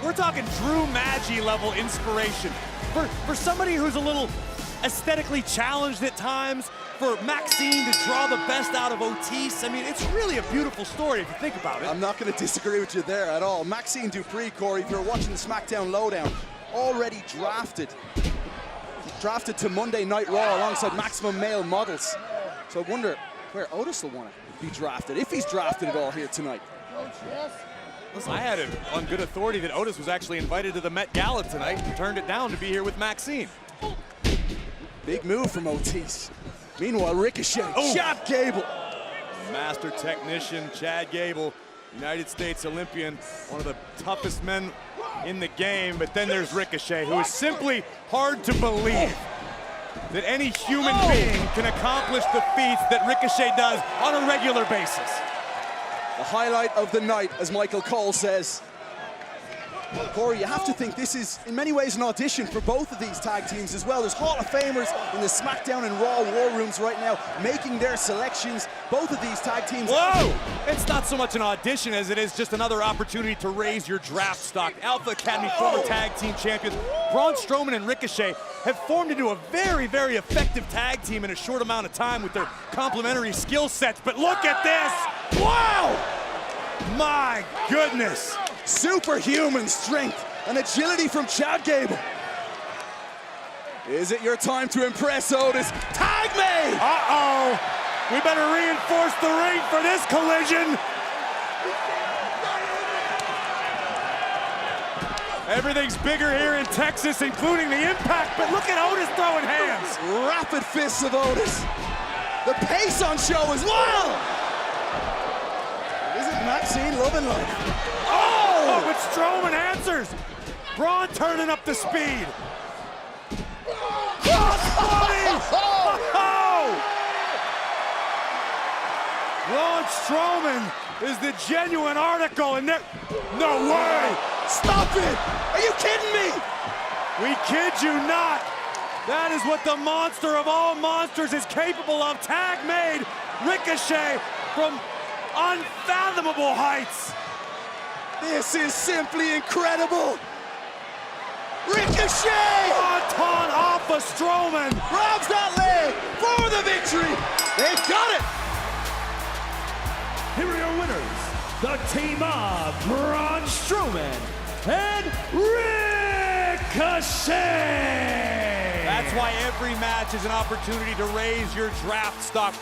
we're talking Drew Maggi level inspiration. For somebody who's a little aesthetically challenged at times, for Maxine to draw the best out of Otis, I mean, it's really a beautiful story if you think about it. I'm not going to disagree with you there at all. Maxine Dupree, Corey, if you're watching the SmackDown Lowdown, already drafted to Monday Night Raw alongside Maximum Male Models. So I wonder where Otis will want to be drafted, if he's drafted at all here tonight. Listen, I had it on good authority that Otis was actually invited to the Met Gala tonight and turned it down to be here with Maxine. Big move from Otis. Meanwhile, Ricochet, Chad Gable. Master technician, Chad Gable, United States Olympian, one of the toughest men in the game. But then there's Ricochet, who is simply hard to believe that any human being can accomplish the feats that Ricochet does on a regular basis. The highlight of the night, as Michael Cole says. Corey, you have to think this is, in many ways, an audition for both of these tag teams as well. There's Hall of Famers in the SmackDown and Raw war rooms right now, making their selections. Both of these tag teams... Whoa! It's not so much an audition as it is just another opportunity to raise your draft stock. Alpha Academy former tag team champions Braun Strowman and Ricochet have formed into a very, very effective tag team in a short amount of time with their complementary skill sets. But look at this! Wow! My goodness! Superhuman strength and agility from Chad Gable. Is it your time to impress, Otis? Tag me! Uh-oh! We better reinforce the ring for this collision. Everything's bigger here in Texas, including the impact, but look at Otis throwing hands. Rapid fists of Otis. The pace on show is wild. Isn't Maxine loving life? Oh, but Strowman answers. Braun turning up the speed. Crossbody! Oh! Braun Strowman is the genuine article, and no way! Stop it! Are you kidding me? We kid you not. That is what the monster of all monsters is capable of. Tag made. Ricochet from unfathomable heights. This is simply incredible. Ricochet! Anton off of Strowman. Grabs that leg for the victory. They've got it. Here are your winners, the team of Braun Strowman and Ricochet. That's why every match is an opportunity to raise your draft stock.